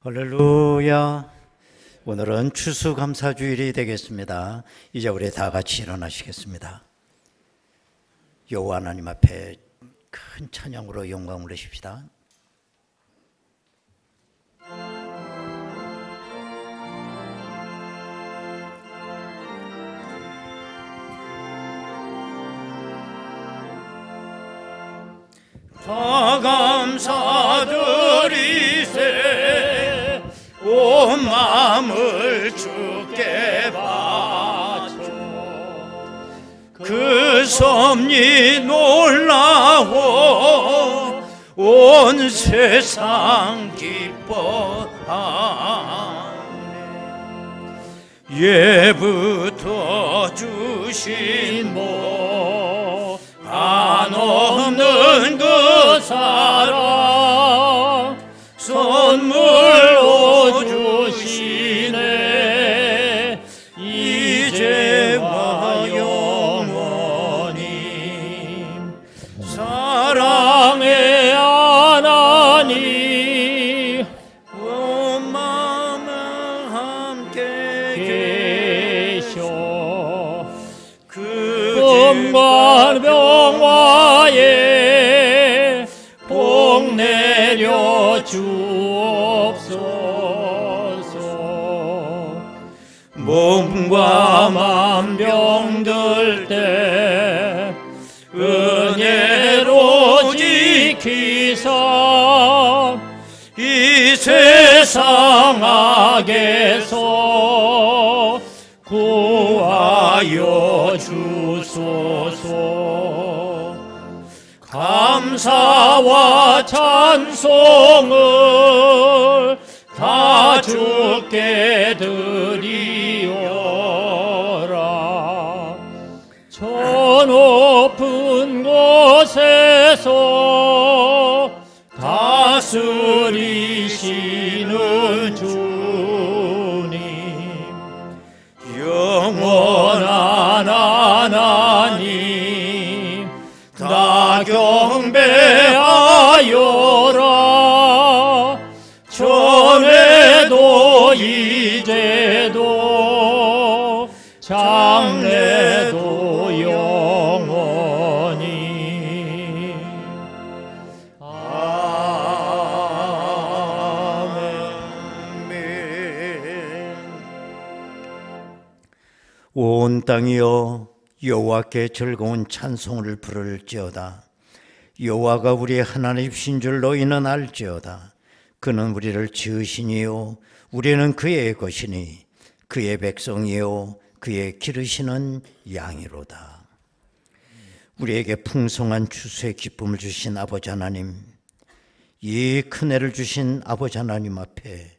할렐루야. 오늘은 추수감사주일이 되겠습니다. 이제 우리 다 같이 일어나시겠습니다. 여호와 하나님 앞에 큰 찬양으로 영광을 올리십시다. 다 감사드리세 온 마음을 주께 바쳐 그 섭리 놀라워 온 세상 기뻐하네. 예부터 주신 복 한없는 그 사랑 선물로 주시네. 이제와 영원히 사랑의 하나님 온 마음에 함께 계셔 그 건강 병화에 복 내려 주옵소서. 몸과 맘 병들 때 은혜로 지키사 이 세상 악에서 구하여 주소서. 감사와 찬송을 다 주께 드리오라. 저 높은 곳에서 다스리시는 주님 영원한 하나님 다 경배하여라. 전에도 이제도 장래도 영원히 아멘. 온 땅이여 여호와께 즐거운 찬송을 부를지어다. 여호와가 우리의 하나님이신 줄 너희는 알지어다. 그는 우리를 지으시니요 우리는 그의 것이니 그의 백성이요 그의 기르시는 양이로다. 우리에게 풍성한 추수의 기쁨을 주신 아버지 하나님, 이 큰 애를 주신 아버지 하나님 앞에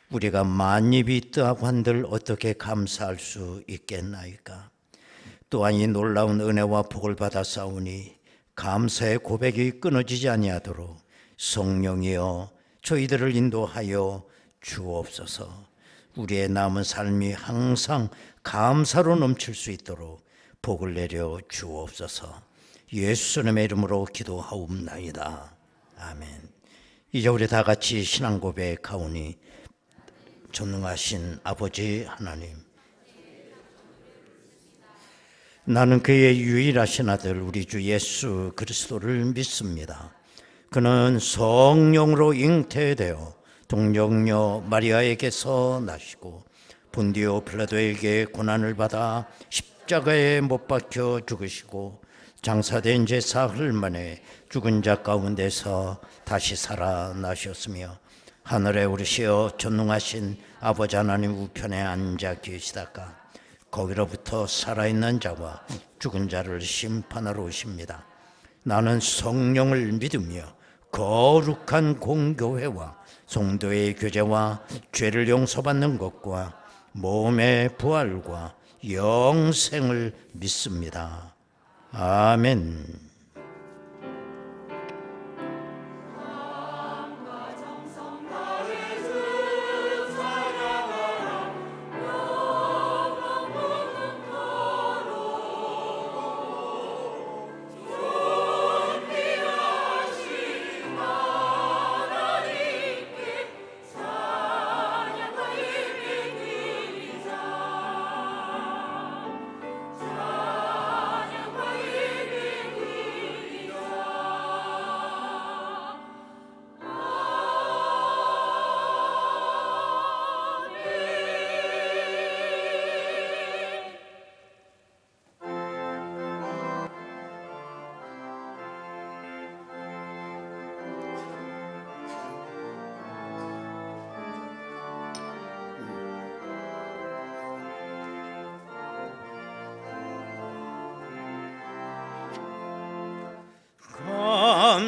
우리가 만입이 있다고 한들 어떻게 감사할 수 있겠나이까. 또한 이 놀라운 은혜와 복을 받아 싸우니 감사의 고백이 끊어지지 아니하도록 성령이여 저희들을 인도하여 주옵소서. 우리의 남은 삶이 항상 감사로 넘칠 수 있도록 복을 내려 주옵소서. 예수님의 이름으로 기도하옵나이다. 아멘. 이제 우리 다 같이 신앙 고백하오니 전능하신 아버지 하나님, 나는 그의 유일하신 아들 우리 주 예수 그리스도를 믿습니다. 그는 성령으로 잉태되어 동정녀 마리아에게서 나시고 본디오 빌라도에게 고난을 받아 십자가에 못 박혀 죽으시고 장사된 지 사흘 만에 죽은 자 가운데서 다시 살아나셨으며 하늘에 오르시어 전능하신 아버지 하나님 우편에 앉아 계시다가 거기로부터 살아있는 자와 죽은 자를 심판하러 오십니다. 나는 성령을 믿으며 거룩한 공교회와 성도의 교제와 죄를 용서받는 것과 몸의 부활과 영생을 믿습니다. 아멘.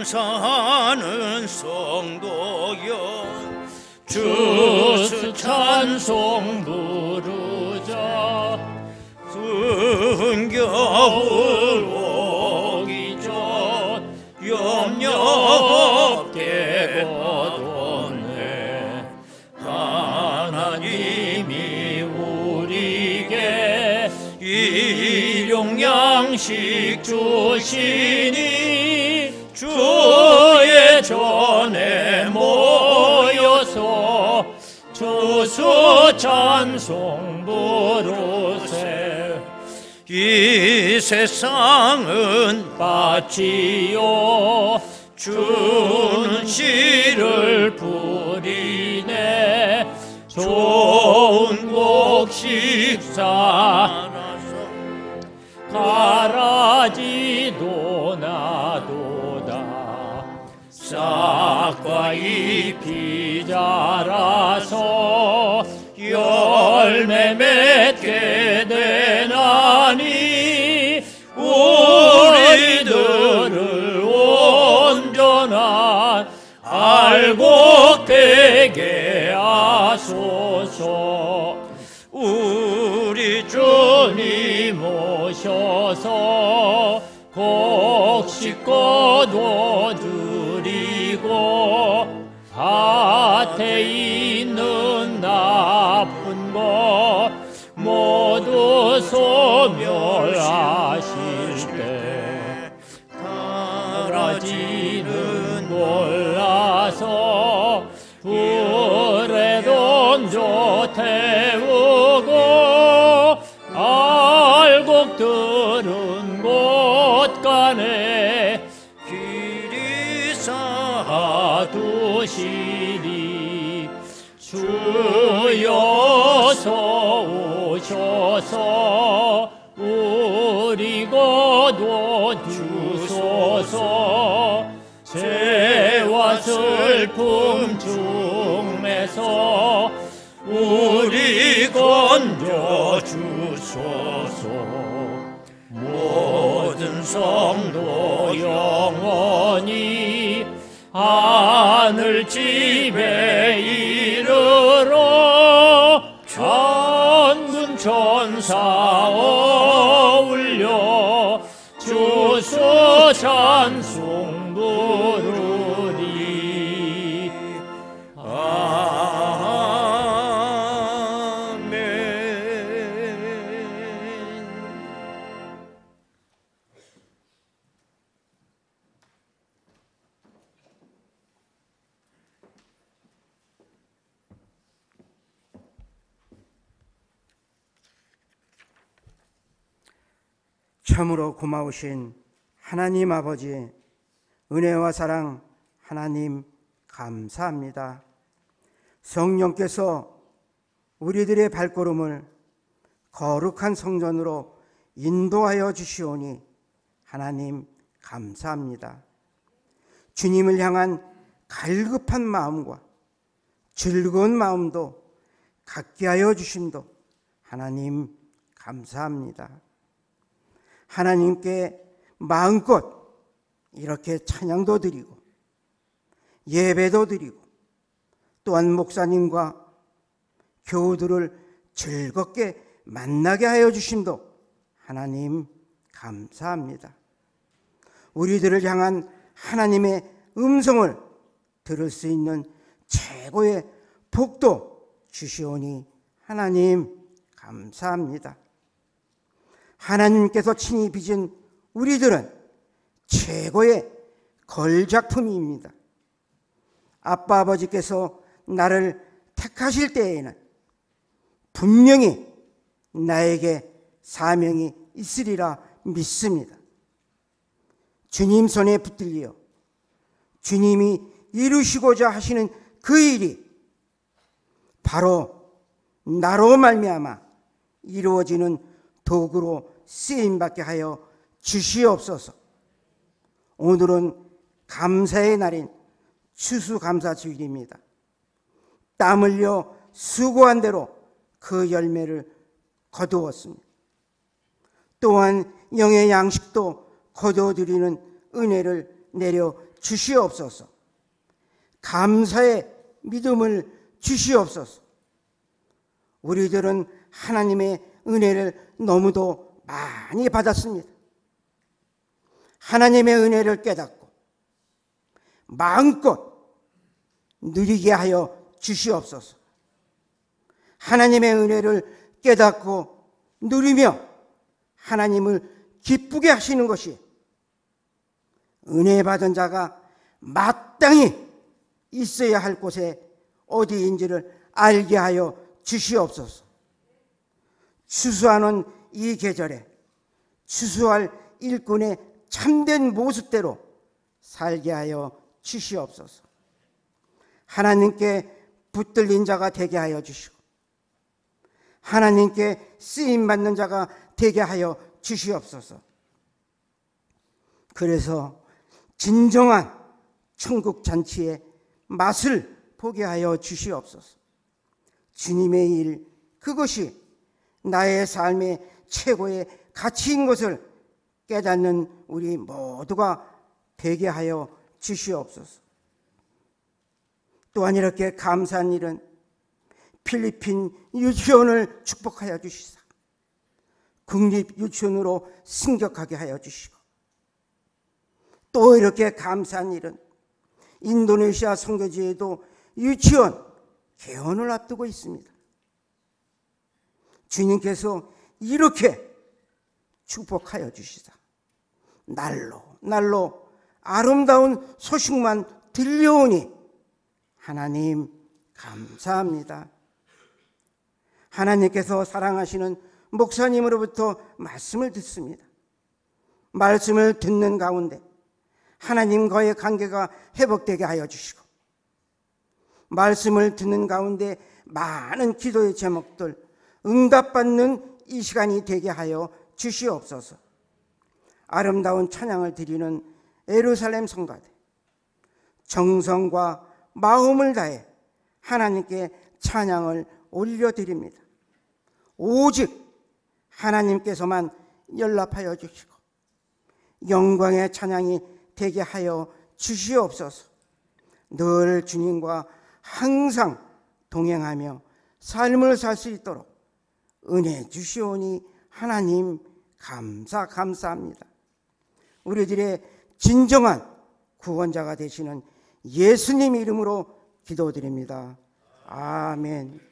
감사하는 성도여 주스 찬송 부르자. 흥겨울 오기 전 염려 없게 거뒀네. 하나님이 우리에게 일용양식 주시니 주의 전에 모여서 주수 찬송 부르세. 이 세상은 밭이요 주는 씨를 뿌리네. 좋은 곡 식사 가라지도 나도다. 싹과 잎이 자라서 열매 맺게 되나니 우리들을 온전한 알곡 되게 하소서. 우리 주님 오셔서 곡 씻고 드리고 밭에 있는 나쁜 것 모두 소멸하실 때 가라지는 골라서 불에 던져 태우고 알곡들은 곳간에 길이 쌓아두시니 주여서 오셔서 우리 거둬 주소서. 죄와 슬픔 중에서 우리 건져 주소서. 모든 성도 영원히 하늘집에 이르러 천군 천사 어울려 주수 찬송 부르리. 참으로 고마우신 하나님 아버지, 은혜와 사랑 하나님 감사합니다. 성령께서 우리들의 발걸음을 거룩한 성전으로 인도하여 주시오니 하나님 감사합니다. 주님을 향한 갈급한 마음과 즐거운 마음도 갖게 하여 주심도 하나님 감사합니다. 하나님께 마음껏 이렇게 찬양도 드리고 예배도 드리고 또한 목사님과 교우들을 즐겁게 만나게 하여 주심도 하나님 감사합니다. 우리들을 향한 하나님의 음성을 들을 수 있는 최고의 복도 주시오니 하나님 감사합니다. 하나님께서 친히 빚은 우리들은 최고의 걸작품입니다. 아빠 아버지께서 나를 택하실 때에는 분명히 나에게 사명이 있으리라 믿습니다. 주님 손에 붙들려 주님이 이루시고자 하시는 그 일이 바로 나로 말미암아 이루어지는 도구로 쓰임받게 하여 주시옵소서. 오늘은 감사의 날인 추수감사주일입니다. 땀 흘려 수고한 대로 그 열매를 거두었습니다. 또한 영의 양식도 거두어드리는 은혜를 내려 주시옵소서. 감사의 믿음을 주시옵소서. 우리들은 하나님의 은혜를 너무도 많이 받았습니다. 하나님의 은혜를 깨닫고 마음껏 누리게 하여 주시옵소서. 하나님의 은혜를 깨닫고 누리며 하나님을 기쁘게 하시는 것이 은혜 받은 자가 마땅히 있어야 할 곳에 어디인지를 알게 하여 주시옵소서. 추수하는 이 계절에 추수할 일꾼의 참된 모습대로 살게 하여 주시옵소서. 하나님께 붙들린 자가 되게 하여 주시고 하나님께 쓰임받는 자가 되게 하여 주시옵소서. 그래서 진정한 천국 잔치의 맛을 보게 하여 주시옵소서. 주님의 일, 그것이 나의 삶의 최고의 가치인 것을 깨닫는 우리 모두가 되게 하여 주시옵소서. 또한 이렇게 감사한 일은 필리핀 유치원을 축복하여 주시사 국립유치원으로 승격하게 하여 주시고, 또 이렇게 감사한 일은 인도네시아 선교지에도 유치원 개원을 앞두고 있습니다. 주님께서 이렇게 축복하여 주시사 날로 아름다운 소식만 들려오니 하나님 감사합니다. 하나님께서 사랑하시는 목사님으로부터 말씀을 듣습니다. 말씀을 듣는 가운데 하나님과의 관계가 회복되게 하여 주시고, 말씀을 듣는 가운데 많은 기도의 제목들 응답받는 이 시간이 되게 하여 주시옵소서. 아름다운 찬양을 드리는 예루살렘 성가대 정성과 마음을 다해 하나님께 찬양을 올려드립니다. 오직 하나님께서만 연락하여 주시고 영광의 찬양이 되게 하여 주시옵소서. 늘 주님과 항상 동행하며 삶을 살 수 있도록 은혜 주시오니 하나님 감사합니다. 우리들의 진정한 구원자가 되시는 예수님 이름으로 기도드립니다. 아멘.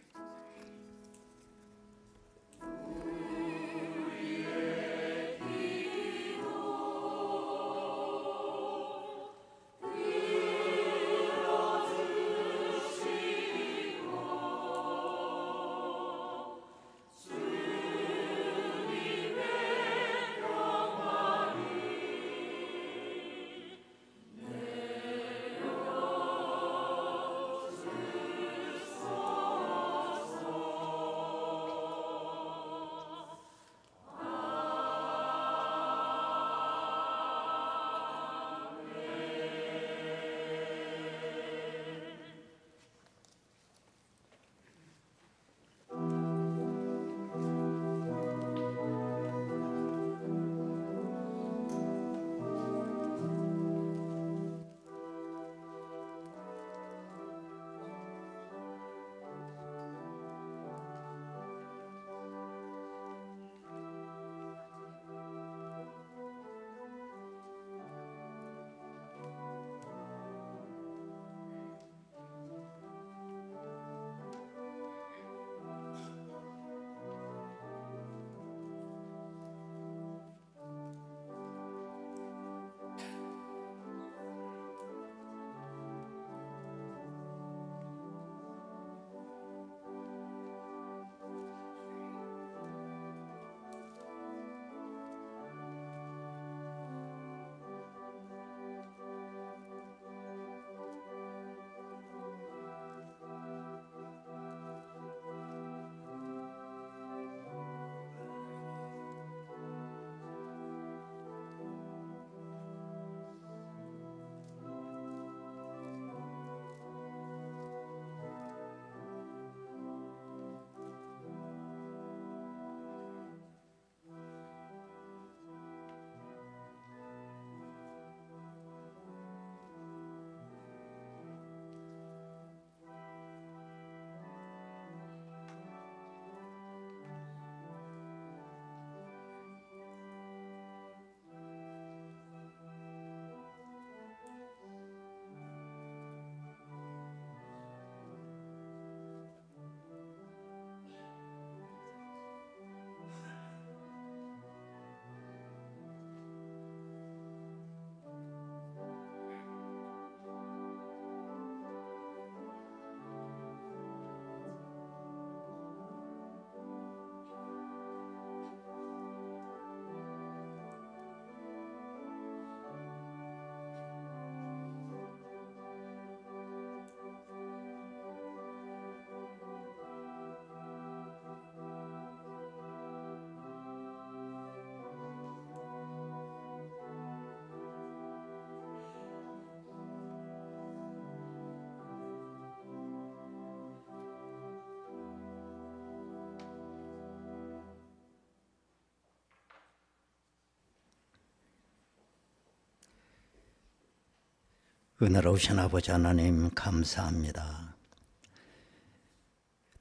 은혜로우신 아버지 하나님 감사합니다.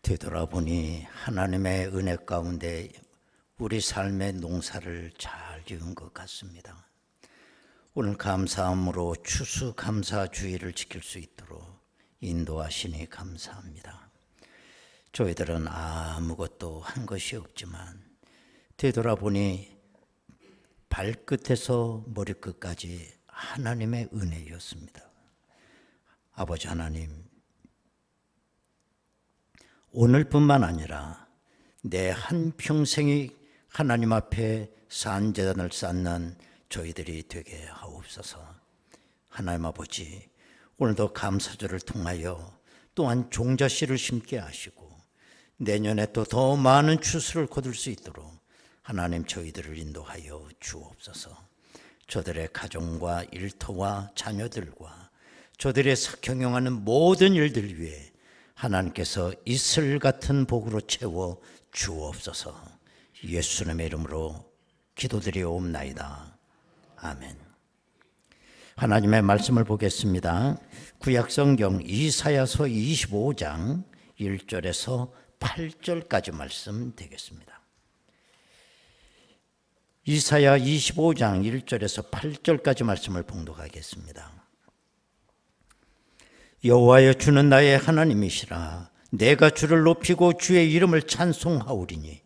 되돌아보니 하나님의 은혜 가운데 우리 삶의 농사를 잘 지은 것 같습니다. 오늘 감사함으로 추수감사주의를 지킬 수 있도록 인도하시니 감사합니다. 저희들은 아무것도 한 것이 없지만 되돌아보니 발끝에서 머리끝까지 하나님의 은혜였습니다. 아버지 하나님, 오늘뿐만 아니라 내 한평생이 하나님 앞에 산제단을 쌓는 저희들이 되게 하옵소서. 하나님 아버지, 오늘도 감사절을 통하여 또한 종자씨를 심게 하시고 내년에 또 더 많은 추수를 거둘 수 있도록 하나님 저희들을 인도하여 주옵소서. 저들의 가정과 일터와 자녀들과 저들의 경영하는 모든 일들 위해 하나님께서 이슬 같은 복으로 채워 주옵소서. 예수님의 이름으로 기도드리옵나이다. 아멘. 하나님의 말씀을 보겠습니다. 구약성경 이사야서 25장 1절에서 8절까지 말씀 되겠습니다. 이사야 25장 1절에서 8절까지 말씀을 봉독하겠습니다. 여호와여, 주는 나의 하나님이시라. 내가 주를 높이고 주의 이름을 찬송하오리니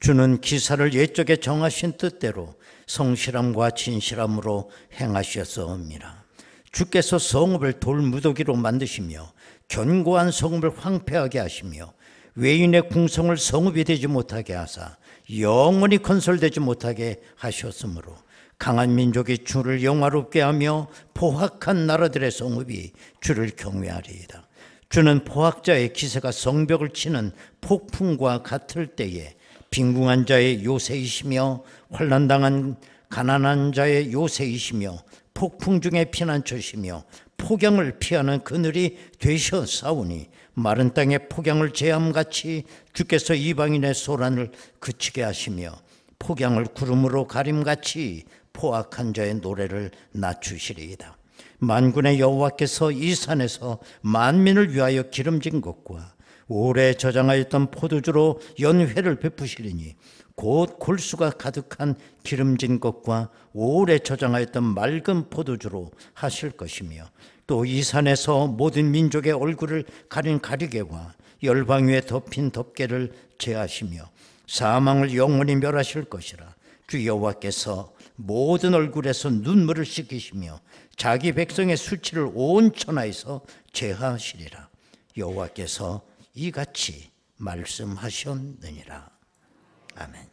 주는 기사를 옛적에 정하신 뜻대로 성실함과 진실함으로 행하셨사옵니다. 주께서 성읍을 돌무더기로 만드시며 견고한 성읍을 황폐하게 하시며 외인의 궁성을 성읍이 되지 못하게 하사 영원히 건설되지 못하게 하셨으므로 강한 민족이 주를 영화롭게 하며 포악한 나라들의 성읍이 주를 경외하리이다. 주는 포악자의 기세가 성벽을 치는 폭풍과 같을 때에 빈궁한 자의 요새이시며 환난당한 가난한 자의 요새이시며 폭풍 중에 피난처시며 폭양을 피하는 그늘이 되셨사오니 마른 땅에 폭양을 제함같이 주께서 이방인의 소란을 그치게 하시며 폭양을 구름으로 가림같이 포악한 자의 노래를 낮추시리이다. 만군의 여호와께서 이 산에서 만민을 위하여 기름진 것과 오래 저장하였던 포도주로 연회를 베푸시리니 곧 골수가 가득한 기름진 것과 오래 저장하였던 맑은 포도주로 하실 것이며 또 이 산에서 모든 민족의 얼굴을 가린 가리개와 열방 위에 덮인 덮개를 제하시며 사망을 영원히 멸하실 것이라. 주 여호와께서 모든 얼굴에서 눈물을 씻기시며 자기 백성의 수치를 온 천하에서 제하시리라. 여호와께서 이같이 말씀하셨느니라. 아멘.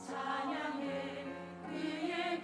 찬양해 그의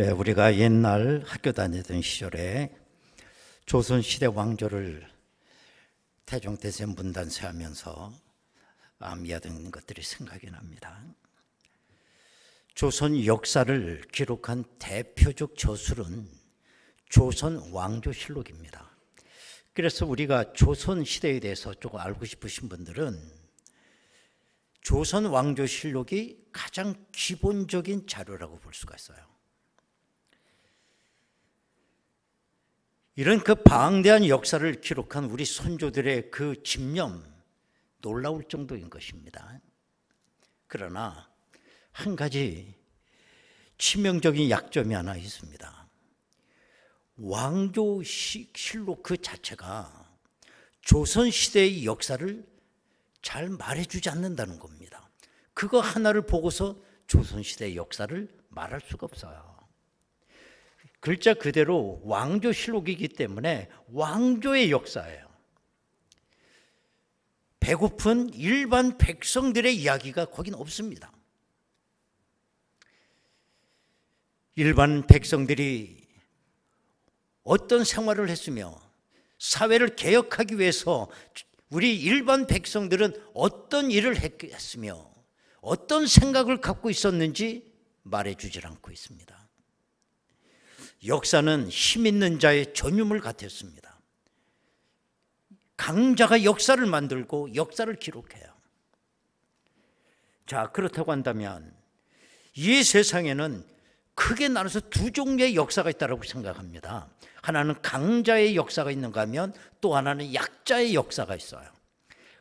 우리가 옛날 학교 다니던 시절에 조선시대 왕조를 태종대전 문단세하면서 암기하던 것들이 생각이 납니다. 조선 역사를 기록한 대표적 저술은 조선 왕조실록입니다. 그래서 우리가 조선시대에 대해서 조금 알고 싶으신 분들은 조선 왕조실록이 가장 기본적인 자료라고 볼 수가 있어요. 이런 그 방대한 역사를 기록한 우리 선조들의 그 집념, 놀라울 정도인 것입니다. 그러나 한 가지 치명적인 약점이 하나 있습니다. 왕조실록 그 자체가 조선시대의 역사를 잘 말해주지 않는다는 겁니다. 그거 하나를 보고서 조선시대의 역사를 말할 수가 없어요. 글자 그대로 왕조실록이기 때문에 왕조의 역사예요. 배고픈 일반 백성들의 이야기가 거긴 없습니다. 일반 백성들이 어떤 생활을 했으며 사회를 개혁하기 위해서 우리 일반 백성들은 어떤 일을 했으며 어떤 생각을 갖고 있었는지 말해주질 않고 있습니다. 역사는 힘 있는 자의 전유물 같았습니다. 강자가 역사를 만들고 역사를 기록해요. 자, 그렇다고 한다면 이 세상에는 크게 나눠서 두 종류의 역사가 있다고 생각합니다. 하나는 강자의 역사가 있는가 하면 또 하나는 약자의 역사가 있어요.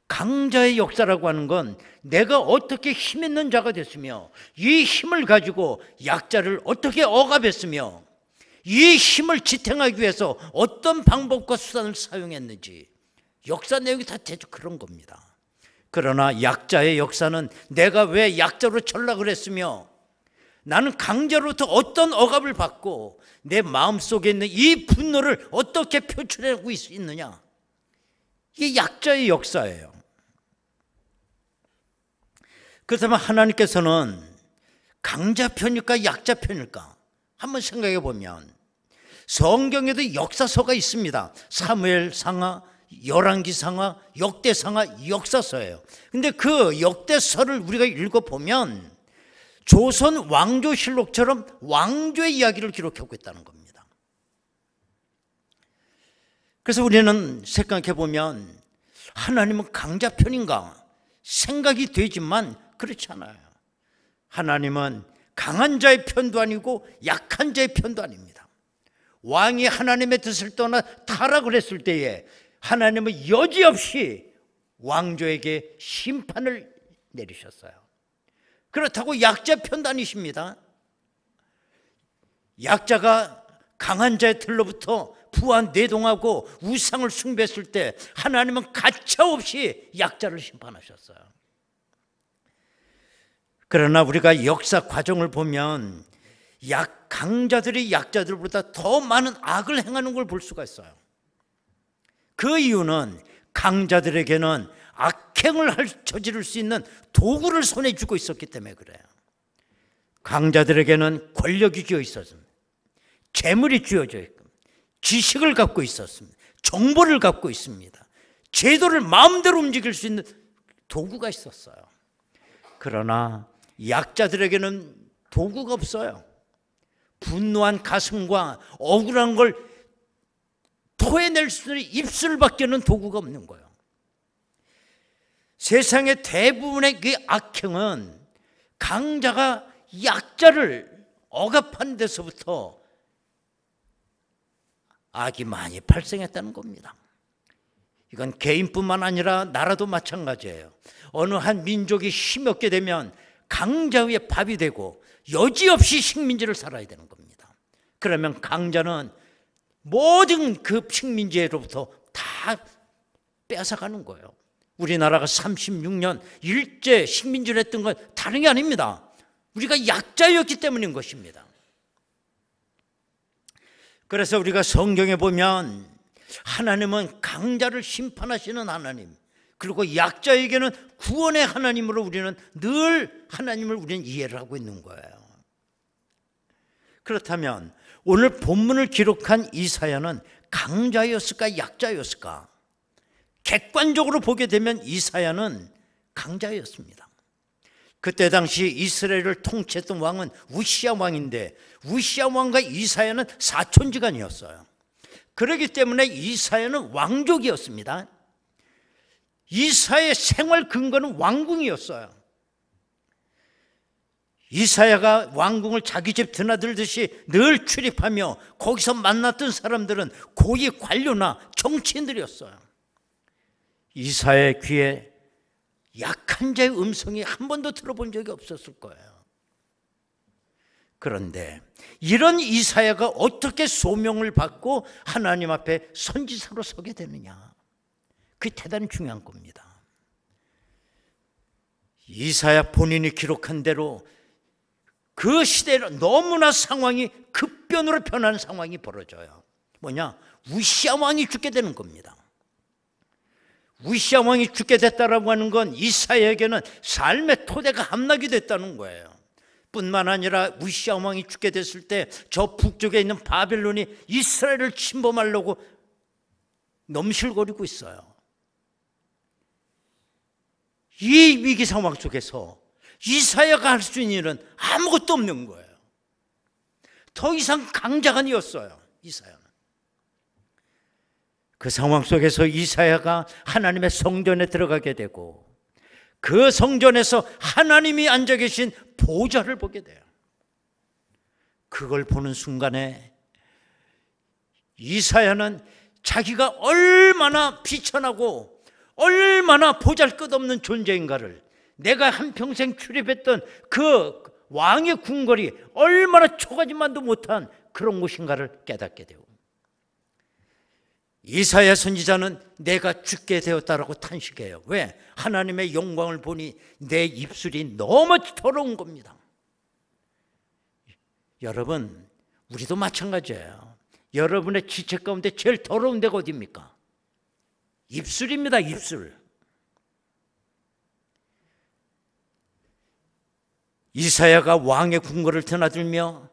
강자의 역사라고 하는 건 내가 어떻게 힘 있는 자가 됐으며 이 힘을 가지고 약자를 어떻게 억압했으며 이 힘을 지탱하기 위해서 어떤 방법과 수단을 사용했는지 역사 내용이 다 대충 그런 겁니다. 그러나 약자의 역사는 내가 왜 약자로 전락을 했으며 나는 강자로부터 어떤 억압을 받고 내 마음속에 있는 이 분노를 어떻게 표출하고 있느냐, 이게 약자의 역사예요. 그렇다면 하나님께서는 강자 편일까 약자 편일까 한번 생각해 보면 성경에도 역사서가 있습니다. 사무엘상하, 열왕기상하, 역대상하, 역사서예요. 근데 그 역대서를 우리가 읽어보면 조선 왕조실록처럼 왕조의 이야기를 기록하고 있다는 겁니다. 그래서 우리는 생각해 보면 하나님은 강자 편인가 생각이 되지만 그렇지 않아요. 하나님은 강한 자의 편도 아니고 약한 자의 편도 아닙니다. 왕이 하나님의 뜻을 떠나 타락을 했을 때에 하나님은 여지없이 왕조에게 심판을 내리셨어요. 그렇다고 약자 편도 아니십니다. 약자가 강한 자의 틀로부터 부한 내동하고 우상을 숭배했을 때 하나님은 가차없이 약자를 심판하셨어요. 그러나 우리가 역사 과정을 보면 강자들이 약자들보다 더 많은 악을 행하는 걸 볼 수가 있어요. 그 이유는 강자들에게는 악행을 저지를 수 있는 도구를 손에 쥐고 있었기 때문에 그래요. 강자들에게는 권력이 쥐어 있었습니다. 재물이 쥐어져 있고 지식을 갖고 있었습니다. 정보를 갖고 있습니다. 제도를 마음대로 움직일 수 있는 도구가 있었어요. 그러나 약자들에게는 도구가 없어요. 분노한 가슴과 억울한 걸 토해낼 수 있는 입술밖에는 도구가 없는 거예요. 세상의 대부분의 그 악행은 강자가 약자를 억압하는 데서부터 악이 많이 발생했다는 겁니다. 이건 개인뿐만 아니라 나라도 마찬가지예요. 어느 한 민족이 힘없게 되면 강자의 밥이 되고 여지없이 식민지를 살아야 되는 겁니다. 그러면 강자는 모든 그 식민지로부터 다 뺏어가는 거예요. 우리나라가 36년 일제 식민지를 했던 건 다른 게 아닙니다. 우리가 약자였기 때문인 것입니다. 그래서 우리가 성경에 보면 하나님은 강자를 심판하시는 하나님, 그리고 약자에게는 구원의 하나님으로 우리는 늘 하나님을 우리는 이해를 하고 있는 거예요. 그렇다면 오늘 본문을 기록한 이사야는 강자였을까 약자였을까? 객관적으로 보게 되면 이사야는 강자였습니다. 그때 당시 이스라엘을 통치했던 왕은 우시야 왕인데 우시야 왕과 이사야는 사촌지간이었어요. 그렇기 때문에 이사야는 왕족이었습니다. 이사야의 생활 근거는 왕궁이었어요. 이사야가 왕궁을 자기 집 드나들듯이 늘 출입하며 거기서 만났던 사람들은 고위 관료나 정치인들이었어요. 이사야의 귀에 약한 자의 음성이 한 번도 들어본 적이 없었을 거예요. 그런데 이런 이사야가 어떻게 소명을 받고 하나님 앞에 선지자로 서게 되느냐, 그게 대단히 중요한 겁니다. 이사야 본인이 기록한 대로 그 시대로 너무나 상황이 급변으로 변하는 상황이 벌어져요. 뭐냐? 우시야 왕이 죽게 되는 겁니다. 우시야 왕이 죽게 됐다라고 하는 건 이사야에게는 삶의 토대가 함락이 됐다는 거예요. 뿐만 아니라 우시야 왕이 죽게 됐을 때 저 북쪽에 있는 바벨론이 이스라엘을 침범하려고 넘실거리고 있어요. 이 위기 상황 속에서 이사야가 할 수 있는 일은 아무것도 없는 거예요. 더 이상 강자가 아니었어요, 이사야는. 그 상황 속에서 이사야가 하나님의 성전에 들어가게 되고 그 성전에서 하나님이 앉아 계신 보좌를 보게 돼요. 그걸 보는 순간에 이사야는 자기가 얼마나 비천하고 얼마나 보잘것없는 존재인가를, 내가 한평생 출입했던 그 왕의 궁궐이 얼마나 초가지만도 못한 그런 곳인가를 깨닫게 되고, 이사야 선지자는 내가 죽게 되었다라고 탄식해요. 왜? 하나님의 영광을 보니 내 입술이 너무 더러운 겁니다. 여러분, 우리도 마찬가지예요. 여러분의 지체 가운데 제일 더러운 데가 어디입니까? 입술입니다, 입술. 이사야가 왕의 궁궐을 드나들며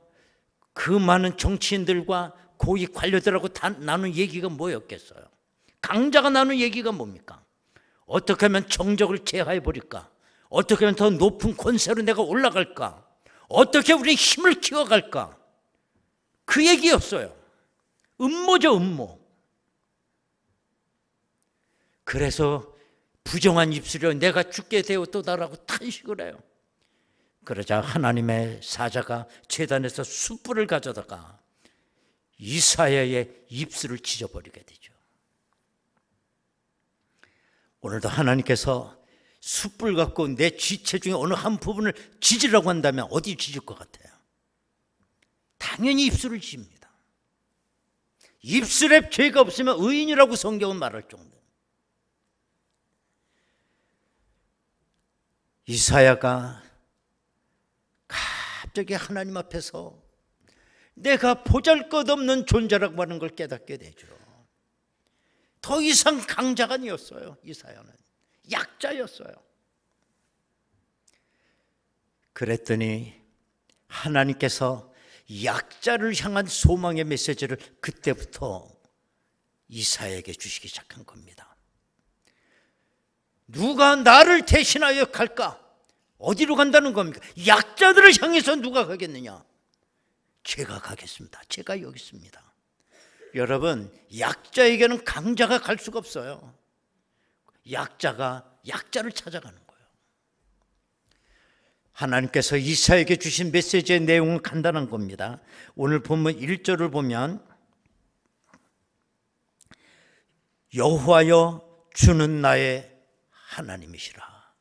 그 많은 정치인들과 고위 관료들하고 다 나눈 얘기가 뭐였겠어요? 강자가 나눈 얘기가 뭡니까? 어떻게 하면 정적을 제하해 버릴까? 어떻게 하면 더 높은 권세로 내가 올라갈까? 어떻게 우리 힘을 키워갈까? 그 얘기였어요. 음모죠, 음모. 그래서 부정한 입술로 내가 죽게 되었다라고 탄식을 해요. 그러자 하나님의 사자가 제단에서 숯불을 가져다가 이사야의 입술을 찢어버리게 되죠. 오늘도 하나님께서 숯불 갖고 내 지체 중에 어느 한 부분을 찢으라고 한다면 어디 찢을 것 같아요? 당연히 입술을 찢습니다. 입술에 죄가 없으면 의인이라고 성경은 말할 정도. 이사야가 갑자기 하나님 앞에서 내가 보잘것없는 존재라고 하는 걸 깨닫게 되죠. 더 이상 강자가 아니었어요. 이사야는 약자였어요. 그랬더니 하나님께서 약자를 향한 소망의 메시지를 그때부터 이사야에게 주시기 시작한 겁니다. 누가 나를 대신하여 갈까? 어디로 간다는 겁니까? 약자들을 향해서 누가 가겠느냐? 제가 가겠습니다. 제가 여기 있습니다. 여러분, 약자에게는 강자가 갈 수가 없어요. 약자가 약자를 찾아가는 거예요. 하나님께서 이사야에게 주신 메시지의 내용은 간단한 겁니다. 오늘 본문 1절을 보면 여호와여 주는 나의 하나님이시라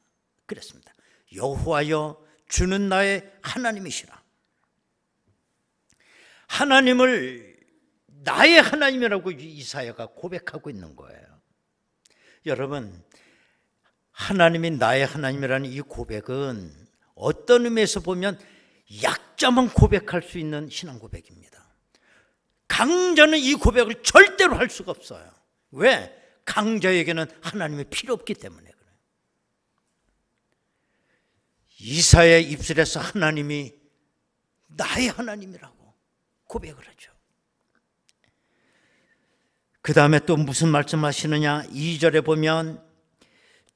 그랬습니다. 여호와여 주는 나의 하나님이시라. 하나님을 나의 하나님이라고 이사야가 고백하고 있는 거예요. 여러분, 하나님이 나의 하나님이라는 이 고백은 어떤 의미에서 보면 약자만 고백할 수 있는 신앙 고백입니다. 강자는 이 고백을 절대로 할 수가 없어요. 왜? 강자에게는 하나님이 필요 없기 때문에 그래요. 이사야의 입술에서 하나님이 나의 하나님이라고 고백을 하죠. 그 다음에 또 무슨 말씀하시느냐? 2절에 보면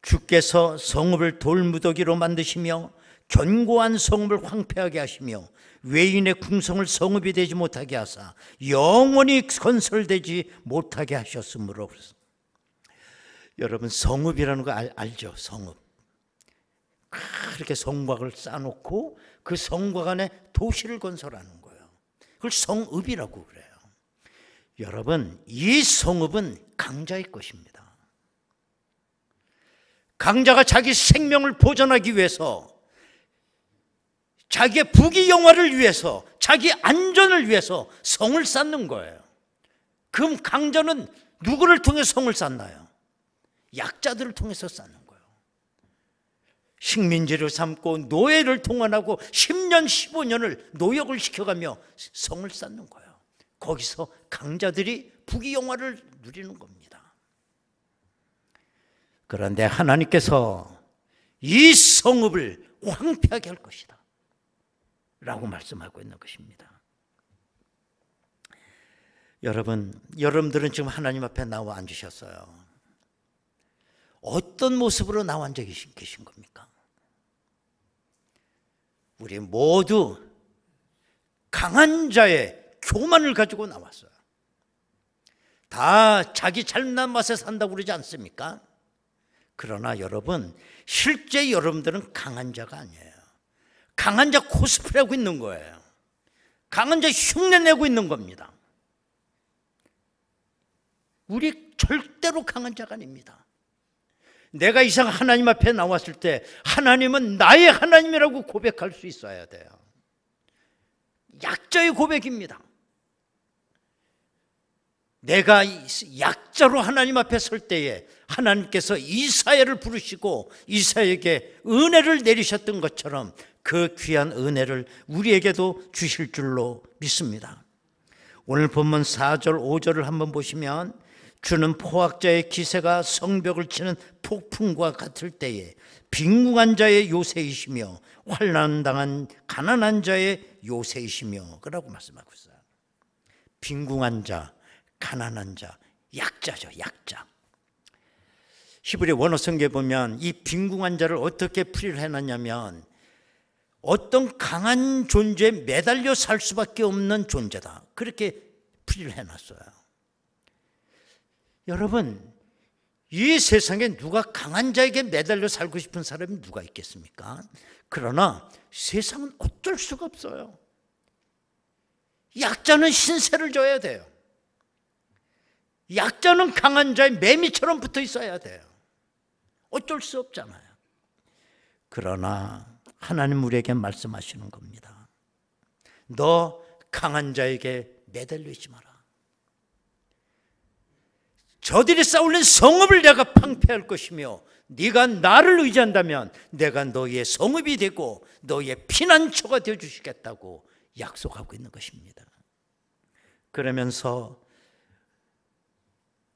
주께서 성읍을 돌무더기로 만드시며 견고한 성읍을 황폐하게 하시며 외인의 궁성을 성읍이 되지 못하게 하사 영원히 건설되지 못하게 하셨으므로. 여러분, 성읍이라는 거 알죠? 성읍. 그렇게 성곽을 쌓아놓고 그 성곽 안에 도시를 건설하는 거예요. 그걸 성읍이라고 그래요. 여러분, 이 성읍은 강자의 것입니다. 강자가 자기 생명을 보존하기 위해서, 자기의 부귀영화를 위해서, 자기 안전을 위해서 성을 쌓는 거예요. 그럼 강자는 누구를 통해 성을 쌓나요? 약자들을 통해서 쌓는 거예요. 식민지를 삼고 노예를 동원하고 10년 15년을 노역을 시켜가며 성을 쌓는 거예요. 거기서 강자들이 부귀영화를 누리는 겁니다. 그런데 하나님께서 이 성읍을 황폐하게 할 것이다 라고 말씀하고 있는 것입니다. 여러분들은 지금 하나님 앞에 나와 앉으셨어요. 어떤 모습으로 나와 앉아 계신 겁니까? 우리 모두 강한 자의 교만을 가지고 나왔어요. 다 자기 잘난 맛에 산다고 그러지 않습니까? 그러나 여러분, 실제 여러분들은 강한 자가 아니에요. 강한 자 코스프레하고 있는 거예요. 강한 자 흉내내고 있는 겁니다. 우리 절대로 강한 자가 아닙니다. 내가 이상 하나님 앞에 나왔을 때 하나님은 나의 하나님이라고 고백할 수 있어야 돼요. 약자의 고백입니다. 내가 약자로 하나님 앞에 설 때에 하나님께서 이사야를 부르시고 이사야에게 은혜를 내리셨던 것처럼 그 귀한 은혜를 우리에게도 주실 줄로 믿습니다. 오늘 본문 4절 5절을 한번 보시면, 주는 포악자의 기세가 성벽을 치는 폭풍과 같을 때에 빈궁한 자의 요새이시며 환난당한 가난한 자의 요새이시며 그라고 말씀하고 있어요. 빈궁한 자, 가난한 자, 약자죠. 약자. 히브리 원어 성경에 보면 이 빈궁한 자를 어떻게 풀이를 해놨냐면, 어떤 강한 존재에 매달려 살 수밖에 없는 존재다, 그렇게 풀이를 해놨어요. 여러분, 이 세상에 누가 강한 자에게 매달려 살고 싶은 사람이 누가 있겠습니까? 그러나 세상은 어쩔 수가 없어요. 약자는 신세를 져야 돼요. 약자는 강한 자의 매미처럼 붙어 있어야 돼요. 어쩔 수 없잖아요. 그러나 하나님 우리에게 말씀하시는 겁니다. 너 강한 자에게 매달려 있지 마라. 저들이 쌓아올린 성읍을 내가 황폐할 것이며 네가 나를 의지한다면 내가 너의 성읍이 되고 너의 피난처가 되어주시겠다고 약속하고 있는 것입니다. 그러면서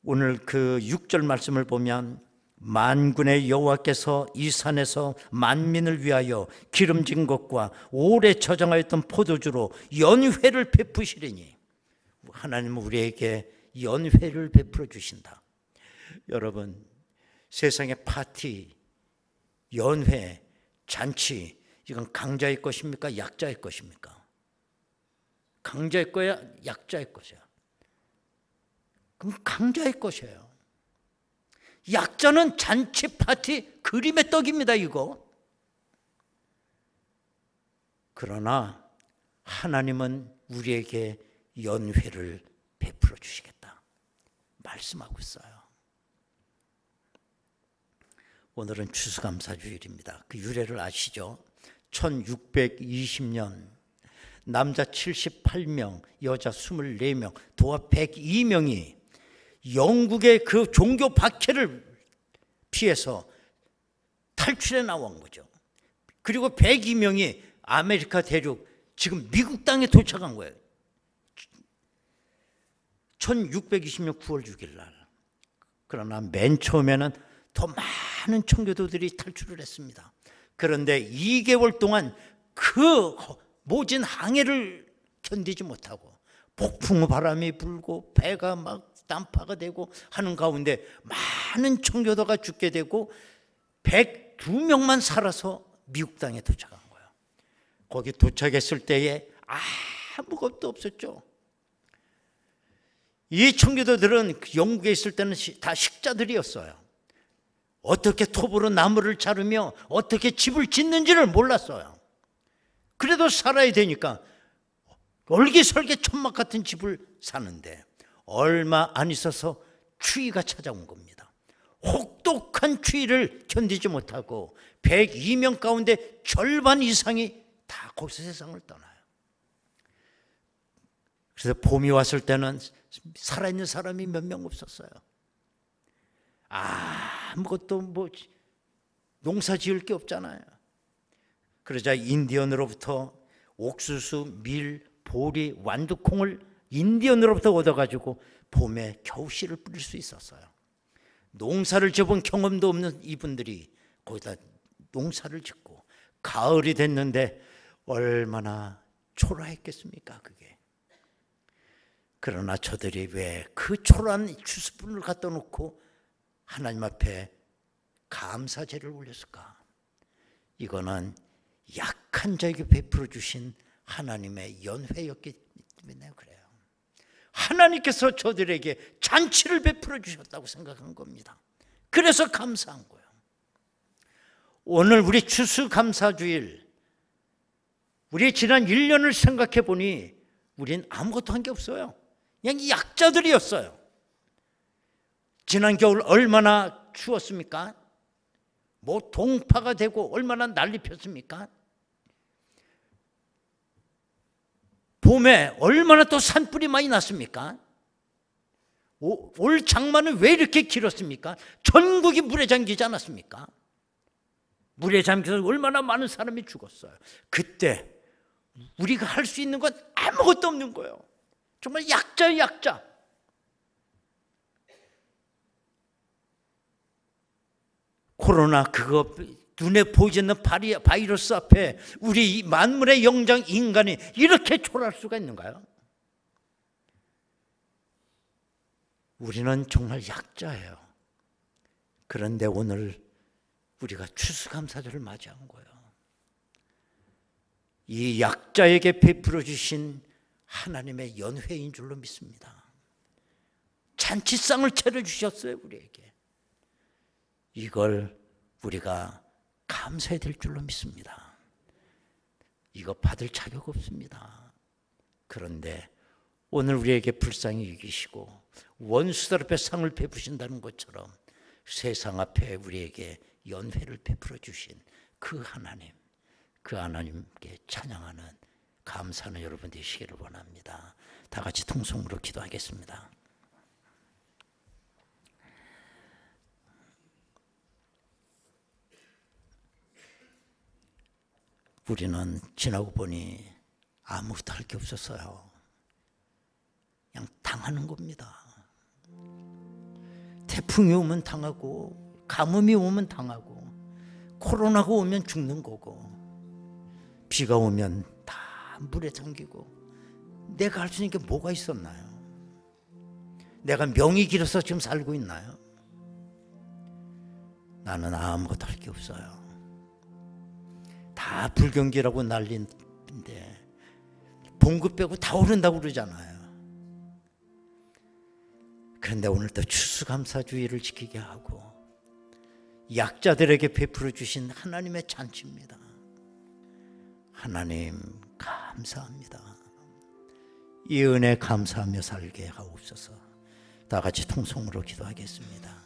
오늘 그 6절 말씀을 보면, 만군의 여호와께서 이 산에서 만민을 위하여 기름진 것과 오래 저장하였던 포도주로 연회를 베푸시리니, 하나님은 우리에게 연회를 베풀어 주신다. 여러분, 세상의 파티, 연회, 잔치, 이건 강자의 것입니까? 약자의 것입니까? 강자의 거야? 약자의 것이야? 그럼 강자의 것이에요. 약자는 잔치, 파티, 그림의 떡입니다, 이거. 그러나 하나님은 우리에게 연회를 베풀어 주시겠다 말씀하고 있어요. 오늘은 추수감사주일입니다. 그 유래를 아시죠? 1620년 남자 78명, 여자 24명, 도합 102명이 영국의 그 종교 박해를 피해서 탈출해 나온 거죠. 그리고 102명이 아메리카 대륙, 지금 미국 땅에 도착한 거예요. 1620년 9월 6일 날. 그러나 맨 처음에는 더 많은 청교도들이 탈출을 했습니다. 그런데 2개월 동안 그 모진 항해를 견디지 못하고 폭풍 바람이 불고 배가 막 난파가 되고 하는 가운데 많은 청교도가 죽게 되고 102명만 살아서 미국 땅에 도착한 거예요. 거기 도착했을 때에 아무것도 없었죠. 이 청교도들은 영국에 있을 때는 다 식자들이었어요. 어떻게 톱으로 나무를 자르며 어떻게 집을 짓는지를 몰랐어요. 그래도 살아야 되니까 얼기설계 천막 같은 집을 사는데 얼마 안 있어서 추위가 찾아온 겁니다. 혹독한 추위를 견디지 못하고 102명 가운데 절반 이상이 다 거기서 세상을 떠나요. 그래서 봄이 왔을 때는 살아있는 사람이 몇 명 없었어요. 아무것도 뭐 농사 지을 게 없잖아요. 그러자 인디언으로부터 옥수수, 밀, 보리, 완두콩을 인디언으로부터 얻어가지고 봄에 겨우 씨를 뿌릴 수 있었어요. 농사를 지어본 경험도 없는 이분들이 거기다 농사를 짓고 가을이 됐는데 얼마나 초라했겠습니까 그게. 그러나 저들이 왜 그 초라한 추수분을 갖다 놓고 하나님 앞에 감사제를 올렸을까? 이거는 약한 자에게 베풀어 주신 하나님의 연회였기 때문에 그래요. 하나님께서 저들에게 잔치를 베풀어 주셨다고 생각한 겁니다. 그래서 감사한 거예요. 오늘 우리 추수감사주일, 우리 지난 1년을 생각해 보니 우린 아무것도 한 게 없어요. 그냥 약자들이었어요. 지난 겨울 얼마나 추웠습니까? 뭐 동파가 되고 얼마나 난리 폈습니까? 봄에 얼마나 또 산불이 많이 났습니까? 올 장마는 왜 이렇게 길었습니까? 전국이 물에 잠기지 않았습니까? 물에 잠겨서 얼마나 많은 사람이 죽었어요. 그때 우리가 할 수 있는 건 아무것도 없는 거예요. 정말 약자예요, 약자. 코로나 그거 눈에 보이지 않는 바이러스 앞에 우리 만물의 영장 인간이 이렇게 초라할 수가 있는가요? 우리는 정말 약자예요. 그런데 오늘 우리가 추수감사절을 맞이한 거예요. 이 약자에게 베풀어 주신 하나님의 연회인 줄로 믿습니다. 잔치상을 차려주셨어요 우리에게. 이걸 우리가 감사해야 될 줄로 믿습니다. 이거 받을 자격 없습니다. 그런데 오늘 우리에게 불쌍히 여기시고 원수들 앞에 상을 베푸신다는 것처럼 세상 앞에 우리에게 연회를 베풀어 주신 그 하나님, 그 하나님께 찬양하는 감사하는 여러분 되시기를 원합니다. 다 같이 통성으로 기도하겠습니다. 우리는 지나고 보니 아무것도 할 게 없었어요. 그냥 당하는 겁니다. 태풍이 오면 당하고 가뭄이 오면 당하고 코로나가 오면 죽는 거고 비가 오면 다 물에 잠기고 내가 할 수 있는 게 뭐가 있었나요? 내가 명이 길어서 지금 살고 있나요? 나는 아무것도 할 게 없어요. 다 불경기라고 난리인데 봉급 빼고 다 오른다고 그러잖아요. 그런데 오늘 또 추수감사주의를 지키게 하고 약자들에게 베풀어 주신 하나님의 잔치입니다. 하나님 감사합니다. 이 은혜 감사하며 살게 하옵소서. 다 같이 통성으로 기도하겠습니다.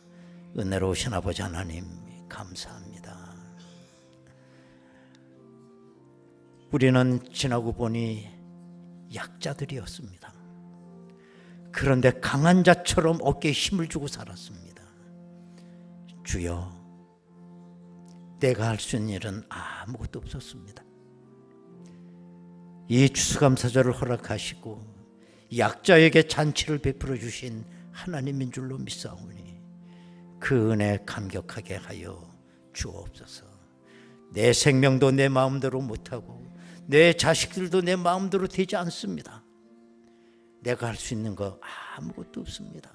은혜로우신 아버지 하나님 감사합니다. 우리는 지나고 보니 약자들이었습니다. 그런데 강한 자처럼 어깨에 힘을 주고 살았습니다. 주여, 내가 할 수 있는 일은 아무것도 없었습니다. 이 추수감사절을 허락하시고 약자에게 잔치를 베풀어 주신 하나님인 줄로 믿사오니 그 은혜 감격하게 하여 주옵소서. 내 생명도 내 마음대로 못하고 내 자식들도 내 마음대로 되지 않습니다. 내가 할 수 있는 거 아무것도 없습니다.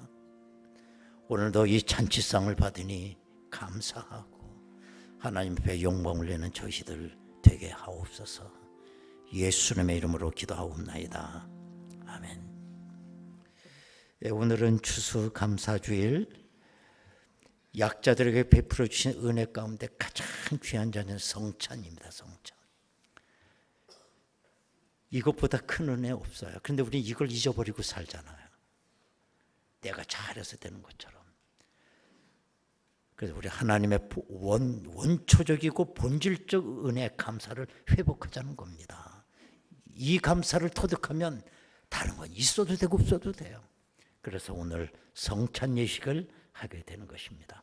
오늘도 이 잔치상을 받으니 감사하고 하나님 앞에 영광을 내는 저희들 되게 하옵소서. 예수님의 이름으로 기도하옵나이다. 아멘. 오늘은 추수감사주일, 약자들에게 베풀어 주신 은혜 가운데 가장 귀한 자는 성찬입니다. 성찬. 이것보다 큰 은혜 없어요. 그런데 우리는 이걸 잊어버리고 살잖아요. 내가 잘해서 되는 것처럼. 그래서 우리 하나님의 원초적이고 본질적 은혜 감사를 회복하자는 겁니다. 이 감사를 터득하면 다른 건 있어도 되고 없어도 돼요. 그래서 오늘 성찬 예식을 하게 되는 것입니다.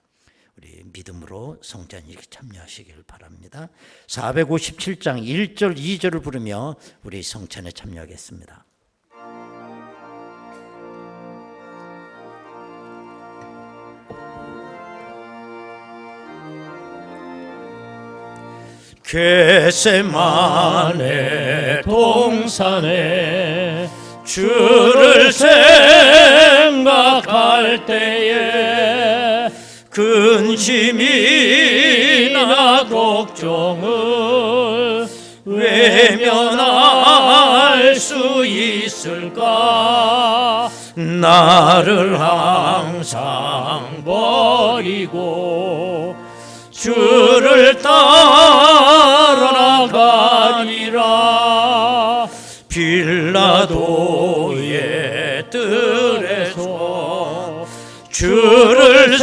우리 믿음으로 성찬 예식 참여하시길 바랍니다. 457장 1절 2절을 부르며 우리 성찬에 참여하겠습니다. 겟세마네 동산에 주를 생각할 때에 근심이나 걱정을 외면할 수 있을까? 나를 항상 버리고 주를 따라가니라. 빌라도의 뜰에서 주를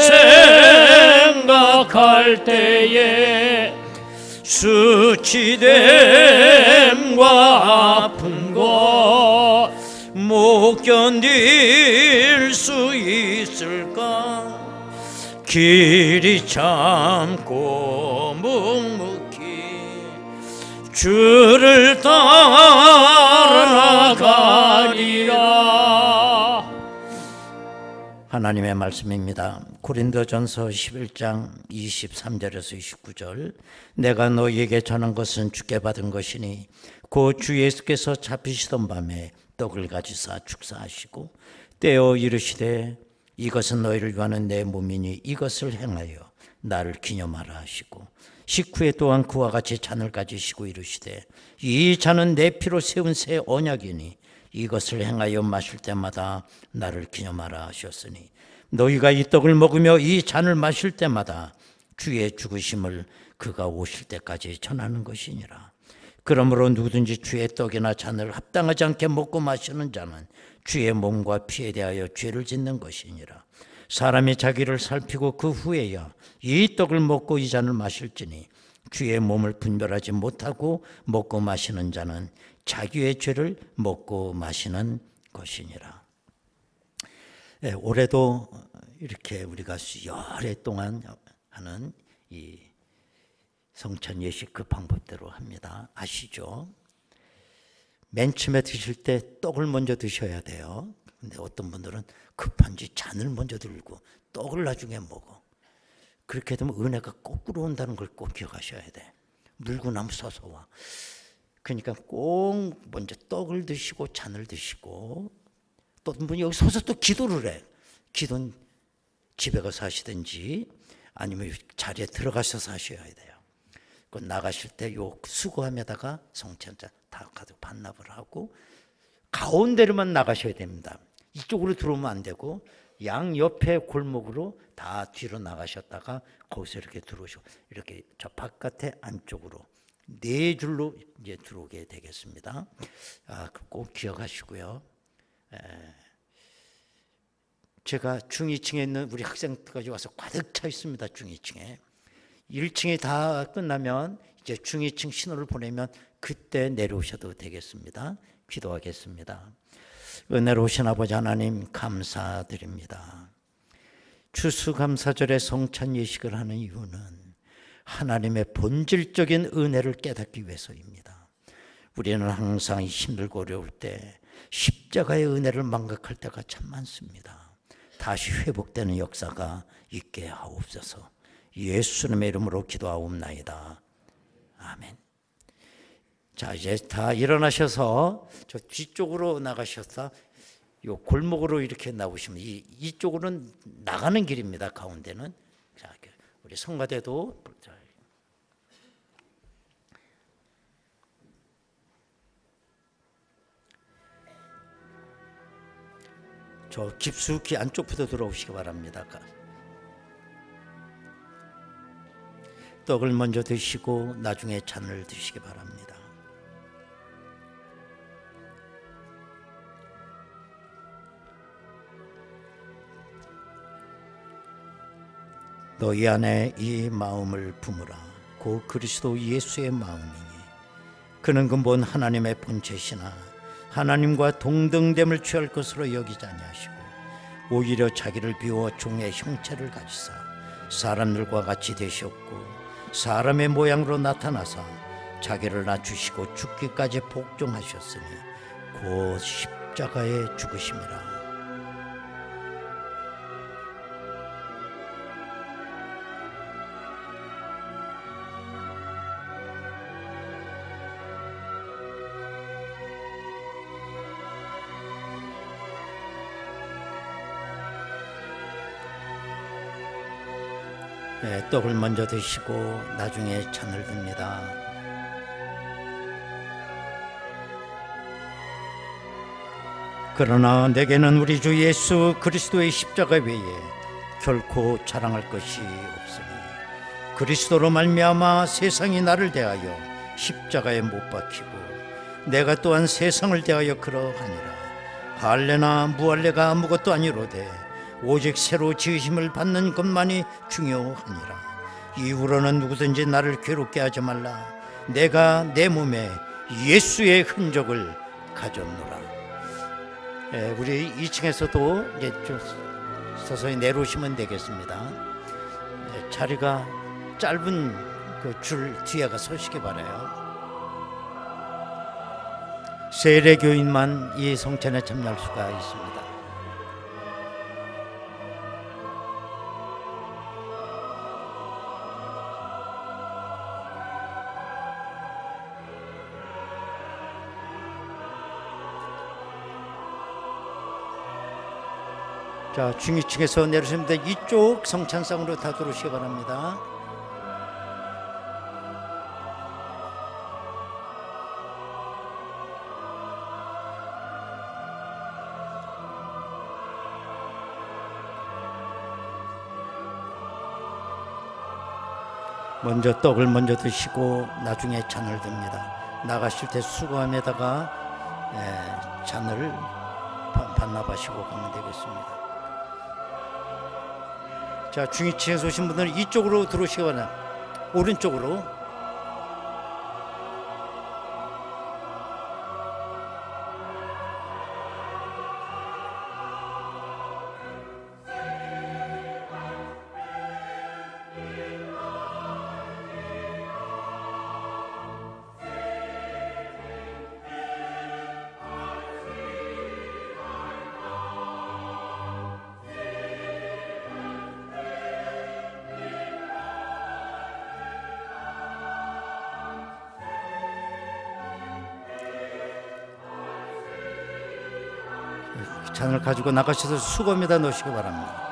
생각할 때에 수치됨과 아픈 것 못 견딜 수 있을까? 길이 참고 묵묵히 주를 따라가리라. 하나님의 말씀입니다. 고린도전서 11장 23절에서 29절. 내가 너희에게 전한 것은 주께 받은 것이니 곧 주 예수께서 잡히시던 밤에 떡을 가지사 축사하시고 떼어 이르시되 이것은 너희를 위하는 내 몸이니 이것을 행하여 나를 기념하라 하시고 식후에 또한 그와 같이 잔을 가지시고 이르시되 이 잔은 내 피로 세운 새 언약이니 이것을 행하여 마실 때마다 나를 기념하라 하셨으니 너희가 이 떡을 먹으며 이 잔을 마실 때마다 주의 죽으심을 그가 오실 때까지 전하는 것이니라. 그러므로 누구든지 주의 떡이나 잔을 합당하지 않게 먹고 마시는 자는 주의 몸과 피에 대하여 죄를 짓는 것이니라. 사람이 자기를 살피고 그 후에야 이 떡을 먹고 이 잔을 마실지니 주의 몸을 분별하지 못하고 먹고 마시는 자는 자기의 죄를 먹고 마시는 것이니라. 네, 올해도 이렇게 우리가 수여일 동안 하는 이 성찬 예식 그 방법대로 합니다. 아시죠? 맨 처음에 드실 때 떡을 먼저 드셔야 돼요. 근데 어떤 분들은 급한지 잔을 먼저 들고 떡을 나중에 먹어. 그렇게 되면 은혜가 거꾸로 온다는 걸 꼭 기억하셔야 돼. 물구나무 서서 와. 그러니까 꼭 먼저 떡을 드시고 잔을 드시고 또 어떤 분이 여기 서서 또 기도를 해. 기도는 집에 가서 하시든지 아니면 자리에 들어가셔서 하셔야 돼요. 그 나가실 때 요 수거함에다가 성찬자 다 가지고 반납을 하고 가운데로만 나가셔야 됩니다. 이쪽으로 들어오면 안 되고 양 옆에 골목으로 다 뒤로 나가셨다가 거기서 이렇게 들어오시고 이렇게 저 바깥에 안쪽으로 네 줄로 이제 들어오게 되겠습니다. 꼭 기억하시고요. 제가 중2층에 있는 우리 학생들까지 와서 가득 차 있습니다. 중2층에 1층이 다 끝나면 이제 중2층 신호를 보내면 그때 내려오셔도 되겠습니다. 기도하겠습니다. 은혜로우신 아버지 하나님 감사드립니다. 추수감사절에 성찬 예식을 하는 이유는 하나님의 본질적인 은혜를 깨닫기 위해서입니다. 우리는 항상 힘들고 어려울 때 십자가의 은혜를 망각할 때가 참 많습니다. 다시 회복되는 역사가 있게 하옵소서. 예수님의 이름으로 기도하옵나이다. 아멘. 자, 이제 다 일어나셔서 저 뒤쪽으로 나가셔서 요 골목으로 이렇게 나오시면 이쪽으로는 나가는 길입니다. 가운데는. 자, 우리 성가대도 저 깊숙이 안쪽부터 들어오시기 바랍니다. 떡을 먼저 드시고 나중에 잔을 드시기 바랍니다. 너희 안에 이 마음을 품으라. 곧 그리스도 예수의 마음이니 그는 근본 하나님의 본체시나 하나님과 동등됨을 취할 것으로 여기지 아니하시고 오히려 자기를 비워 종의 형체를 가지사 사람들과 같이 되셨고 사람의 모양으로 나타나사 자기를 낮추시고 죽기까지 복종하셨으니 곧 십자가에 죽으심이라. 떡을 먼저 드시고 나중에 잔을 듭니다. 그러나 내게는 우리 주 예수 그리스도의 십자가 외에 결코 자랑할 것이 없으니 그리스도로 말미암아 세상이 나를 대하여 십자가에 못 박히고 내가 또한 세상을 대하여 그러하니라. 할례나 무할례가 아무것도 아니로되 오직 새로 지으심을 받는 것만이 중요하니라. 이후로는 누구든지 나를 괴롭게 하지 말라. 내가 내 몸에 예수의 흔적을 가졌노라. 우리 2층에서도 이제 좀 서서히 내려오시면 되겠습니다. 자리가 짧은 그 줄 뒤에 가 서시기 바라요. 세례교인만 이 성찬에 참여할 수가 있습니다. 자, 중위층에서 내려오시면 이쪽 성찬상으로 다 들어오시기 바랍니다. 먼저 떡을 먼저 드시고 나중에 잔을 듭니다. 나가실 때 수건에다가 잔을 반납하시고 가면 되겠습니다. 자, 중위층에서 오신 분들은 이쪽으로 들어오시기 바랍니다. 오른쪽으로. 잔을 가지고 나가셔서 수건에다 넣으시기 바랍니다.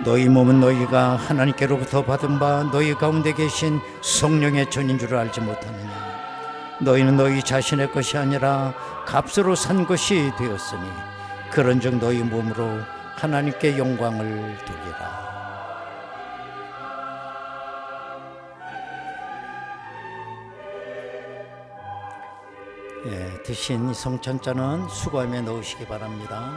너희 몸은 너희가 하나님께로부터 받은 바 너희 가운데 계신 성령의 전인 줄 알지 못하느냐. 너희는 너희 자신의 것이 아니라 값으로 산 것이 되었으니 그런즉 너희 몸으로 하나님께 영광을 돌리라. 드신 성찬자는 수거함에 넣으시기 바랍니다.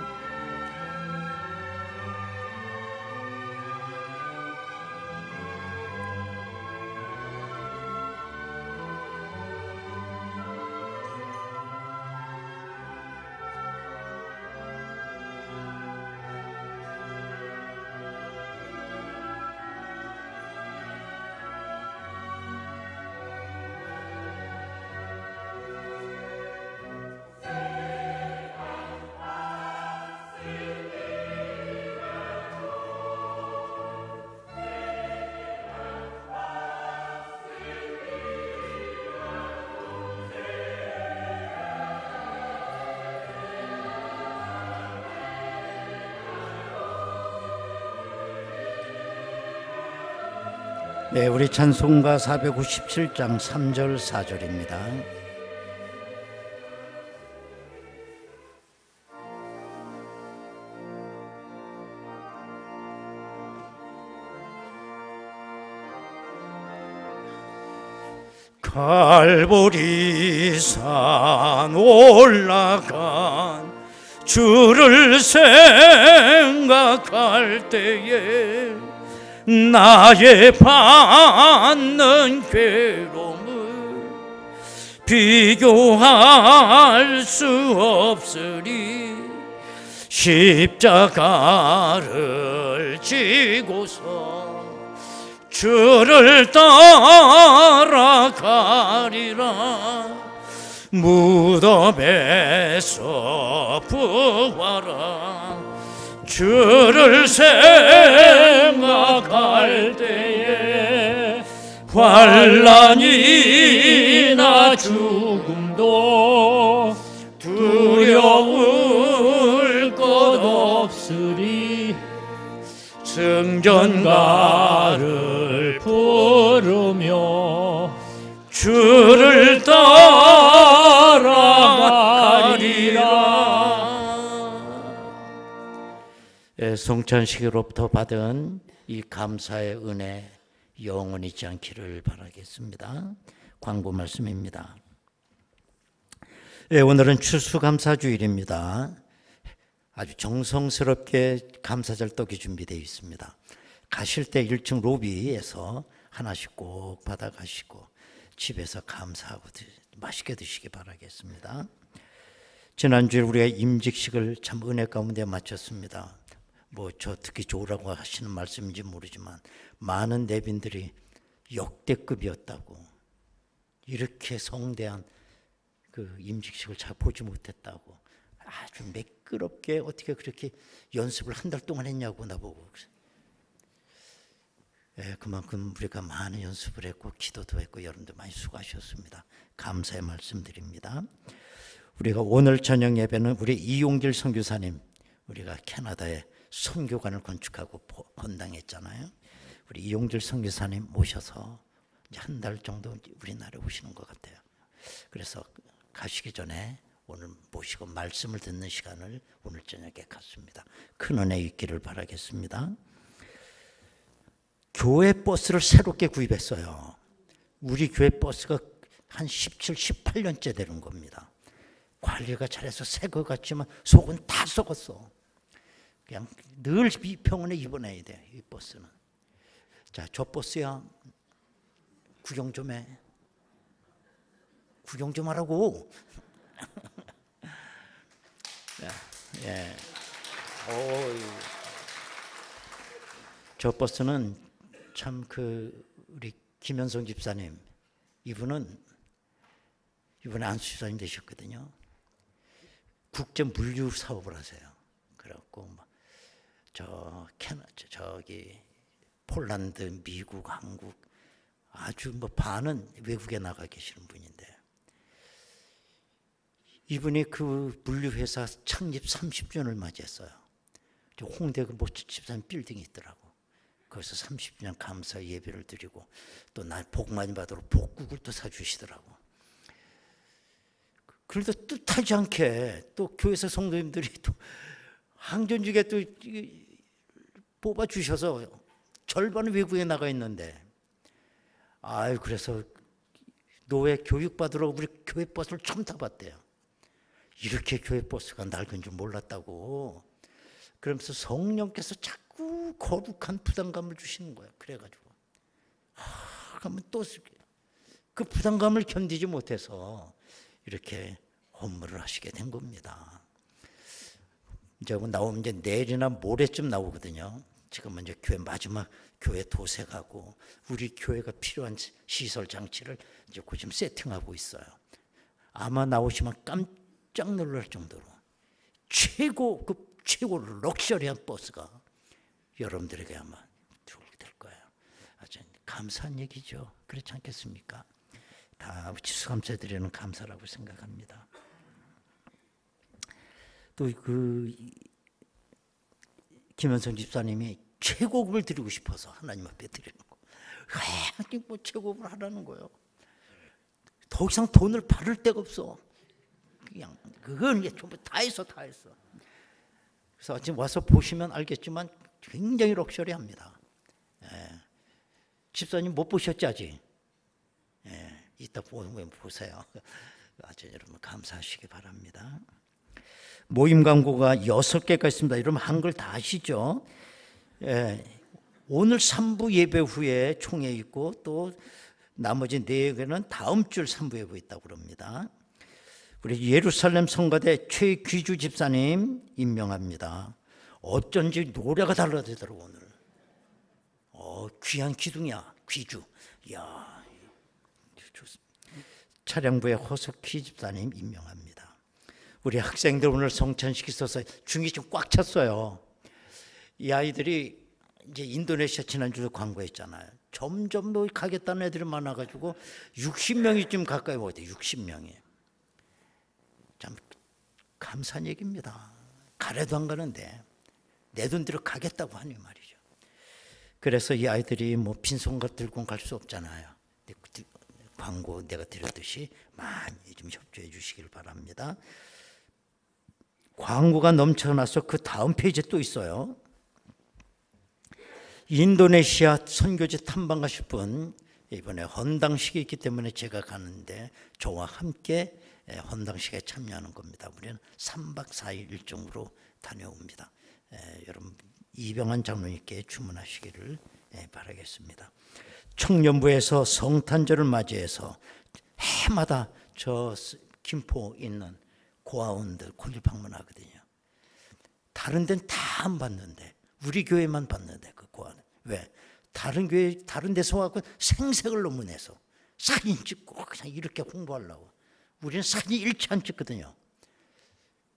네, 우리 찬송가 497장 3절 4절입니다. 갈보리산 올라간 주를 생각할 때에 나의 받는 괴로움을 비교할 수 없으리. 십자가를 지고서 주를 따라가리라. 무덤에서 부활한 주를 생각할 때에 환난이나 죽음도 두려울 것 없으리. 승전가를 부르며 주를 따라가리라. 송천식으로부터 받은 이 감사의 은혜 영원히 잊지 않기를 바라겠습니다. 광고 말씀입니다. 오늘은 추수감사주일입니다. 아주 정성스럽게 감사절 떡이 준비되어 있습니다. 가실 때 1층 로비에서 하나씩 꼭 받아가시고 집에서 감사하고 맛있게 드시기 바라겠습니다. 지난주에 우리가 임직식을 참 은혜 가운데 마쳤습니다. 뭐 저 듣기 좋으라고 하시는 말씀인지 모르지만 많은 내빈들이 역대급이었다고, 이렇게 성대한 그 임직식을 잘 보지 못했다고, 아주 매끄럽게 어떻게 그렇게 연습을 한 달 동안 했냐고 나보고. 그만큼 우리가 많은 연습을 했고 기도도 했고 여러분들 많이 수고하셨습니다. 감사의 말씀드립니다. 우리가 오늘 저녁 예배는 우리 이용길 선교사님, 우리가 캐나다에 선교관을 건축하고 헌당했잖아요. 우리 이용길 선교사님 모셔서 이제 한 달 정도 우리나라에 오시는 것 같아요. 그래서 가시기 전에 오늘 모시고 말씀을 듣는 시간을 오늘 저녁에 갖습니다. 큰 은혜 있기를 바라겠습니다. 교회 버스를 새롭게 구입했어요. 우리 교회 버스가 한 17, 18년째 되는 겁니다. 관리가 잘해서 새 거 같지만 속은 다 썩었어. 그냥 늘 병원에 입원해야 돼, 이 버스는. 자, 저 버스야, 구경 좀 해. 구경 좀 하라고. 예. 저 버스는 참 우리 김현성 집사님, 이분은 이번에 안수집사님 되셨거든요. 국제 물류 사업을 하세요. 그래갖고 저기 폴란드, 미국, 한국 아주 반은 외국에 나가 계시는 분인데, 이분이 그 물류회사 창립 30주년을 맞이했어요. 홍대 그 집사님 빌딩이 있더라고. 거기서 30주년 감사 예배를 드리고 또 날 복 많이 받도록 복국을 또 사주시더라고. 그래도 뜻하지 않게 또 교회에서 성도님들이 또 항전주에 또 뽑아주셔서 절반은 외국에 나가 있는데, 그래서 노예 교육받으러 우리 교회 버스를 처음 타봤대요. 이렇게 교회 버스가 낡은 줄 몰랐다고. 그러면서 성령께서 자꾸 거룩한 부담감을 주시는 거예요. 그래가지고 그러면 또 그 부담감을 견디지 못해서 이렇게 업무를 하시게 된 겁니다. 이제 나오면 이제 내일이나 모레쯤 나오거든요. 지금은 이제 교회 마지막 교회 도색하고 우리 교회가 필요한 시설 장치를 이제 지금 세팅하고 있어요. 아마 나오시면 깜짝 놀랄 정도로 최고 럭셔리한 버스가 여러분들에게 아마 들어오게 될 거예요. 아주 감사한 얘기죠. 그렇지 않겠습니까? 다 추수감사드리는 감사라고 생각합니다. 또 김현성 집사님이 최고급을 드리고 싶어서 하나님 앞에 드리는 거. 하나님 뭐 제곱을 하라는 거예요. 더 이상 돈을 바를 데가 없어. 그냥 그건 전부 다 했어. 그래서 지금 와서 보시면 알겠지만 굉장히 럭셔리합니다. 집사님 못 보셨지 아직? 이따 보면 보세요. 아주 여러분 감사하시기 바랍니다. 모임 광고가 6개가 있습니다. 여러분 한글 다 아시죠? 오늘 3부 예배 후에 총회 있고 또 나머지 4개는 다음 주 3부 예배 있다고 그럽니다. 우리 예루살렘 성가대 최귀주 집사님 임명합니다. 어쩐지 노래가 달라지더라고 오늘. 귀한 기둥이야 귀주. 이야, 좋습니다. 차량부의 허석희 집사님 임명합니다. 우리 학생들 오늘 성찬식 있어서 중이 좀 꽉 찼어요. 이 아이들이 이제 인도네시아 지난주에 광고했잖아요. 점점 뭐 가겠다는 애들이 많아가지고 60명이쯤 가까이 오대. 60명이. 참 감사한 얘기입니다. 가래도 안 가는데 내 돈 들여 가겠다고 하니 말이죠. 그래서 이 아이들이 뭐 빈손gat 들고 갈 수 없잖아요. 광고 내가 드렸듯이 많이 좀 협조해 주시길 바랍니다. 광고가 넘쳐나서 그 다음 페이지에 또 있어요. 인도네시아 선교지 탐방 가실 분, 이번에 헌당식이 있기 때문에 제가 가는데 저와 함께 헌당식에 참여하는 겁니다. 우리는 3박 4일 일정으로 다녀옵니다. 여러분 이병환 장로님께 주문하시기를 바라겠습니다. 청년부에서 성탄절을 맞이해서 해마다 저 김포 있는 고아원들 콜리 방문하거든요. 다른 데는 다 안 받는데 우리 교회만 받는데 그 고아원. 왜? 다른 교회 다른 데서 와서 생색을 너무 내서 사진 찍고 그냥 이렇게 홍보하려고. 우리는 사진 일치 안 찍거든요.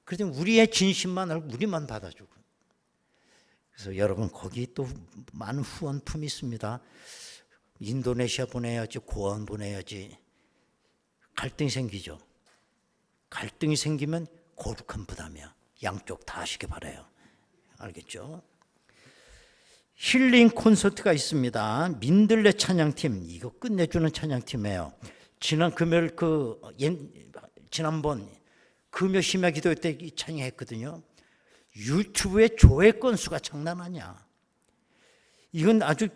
그래서 우리의 진심만 알고 우리만 받아주고. 그래서 여러분 거기 또 많은 후원품이 있습니다. 인도네시아 보내야지, 고아원 보내야지. 갈등이 생기죠. 갈등이 생기면 거룩한 부담이야. 양쪽 다 하시기 바라요. 알겠죠? 힐링 콘서트가 있습니다. 민들레 찬양팀, 이거 끝내주는 찬양팀이에요. 지난 금요일 지난번 금요 심야 기도 때 찬양했거든요. 유튜브에 조회 건수가 장난 아니야. 이건 아주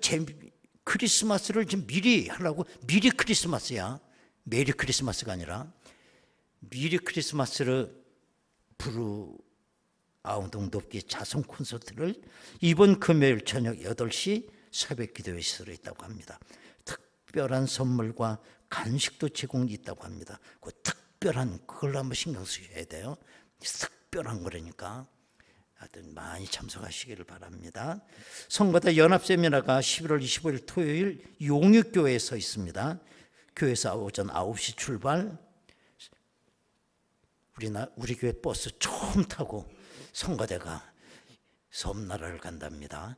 크리스마스를 지금 미리 하려고. 미리 크리스마스야. 메리 크리스마스가 아니라 미리 크리스마스를 아우동 돕기 자선 콘서트를 이번 금요일 저녁 8시 새벽 기도회실에 있다고 합니다. 특별한 선물과 간식도 제공이 있다고 합니다. 그 특별한 그걸 한번 신경 쓰셔야 돼요. 특별한 거라니까. 하여튼 많이 참석하시기를 바랍니다. 성가대 연합세미나가 11월 25일 토요일 용육교회에서 있습니다. 교회에서 오전 9시 출발. 우리 교회 버스 처음 타고 성가대가 섬나라를 간답니다.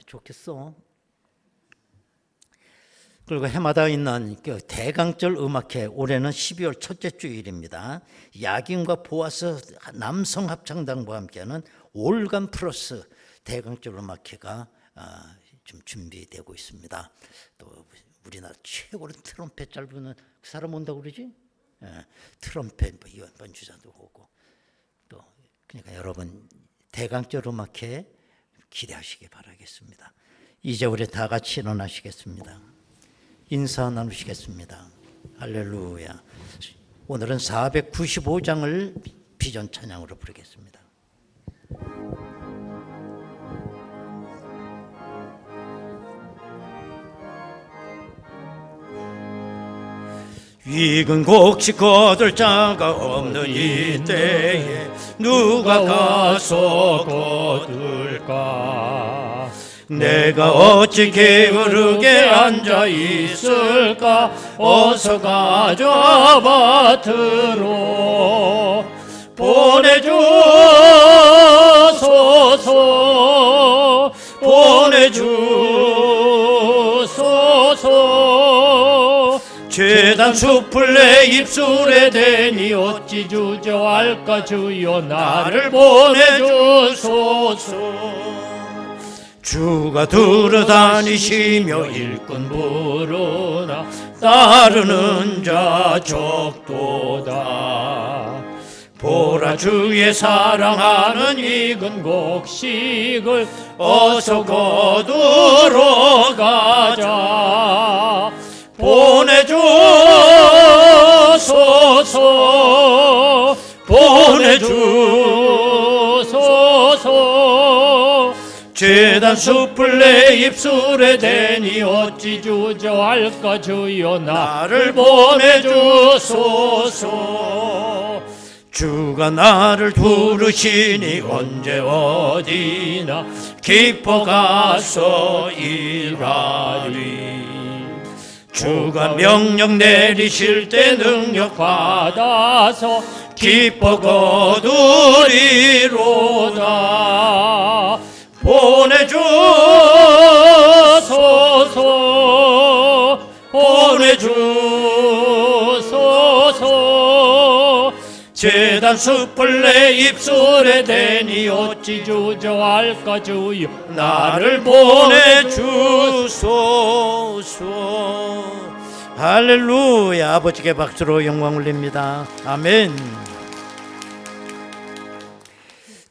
좋겠어. 그리고 해마다 있는 대강절 음악회, 올해는 12월 첫째 주일입니다. 야긴과 보아스 남성 합창단과 함께하는 올간 플러스 대강절 음악회가 좀 준비되고 있습니다. 또 우리나라 최고로 트럼펫 잘 부는 그 사람 온다고 그러지? 트럼펫 연주자도 오고. 또 그러니까 여러분 대강절 음악회 기대하시기 바라겠습니다. 이제 우리 다 같이 일어나시겠습니다. 인사 나누시겠습니다. 할렐루야. 오늘은 495장을 비전 찬양으로 부르겠습니다. 익은 곡식 거둘 자가 없는 이때에 누가 가서 거둘까? 내가 어찌 게으르게 앉아 있을까? 어서 가져와 밭으로 보내주소서, 보내주소서. 죄단 숲을 내 입술에 대니 어찌 주저할까? 주여 나를 보내주소서. 주가 두루다니시며 일꾼 부르나 따르는 자 적도다. 보라 주의 사랑하는 익은 곡식을 어서 거두러 가자. 보내주소서 보내주소서. 제단 숯불 내 입술에 대니 어찌 주저할까. 주여 나를 보내주소서. 주가 나를 부르시니 언제 어디나 기뻐 가서 일하리. 주가 명령 내리실 때 능력 받아서 기뻐 거두리로다. 보내주소서 보내주소서. 제단 숯불 내 입술에 대니 어찌 주저할까. 주여 나를 보내주소서. 할렐루야. 아버지께 박수로 영광 올립니다. 아멘.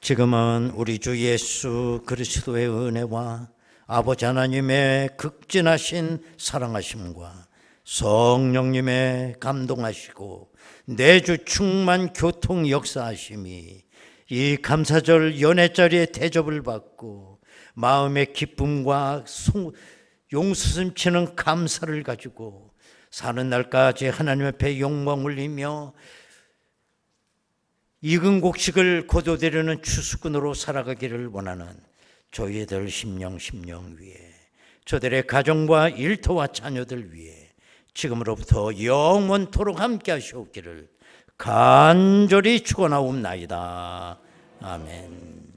지금은 우리 주 예수 그리스도의 은혜와 아버지 하나님의 극진하신 사랑하심과 성령님의 감동하시고 내주 충만 교통 역사하심이 이 감사절 연회자리에 대접을 받고 마음의 기쁨과 용수숨치는 감사를 가지고 사는 날까지 하나님 앞에 영광 올리며 익은 곡식을 거두드리는 추수꾼으로 살아가기를 원하는 저희들 심령 위에, 저들의 가정과 일터와 자녀들 위에 지금으로부터 영원토록 함께 하시옵기를 간절히 축원하옵나이다. 아멘.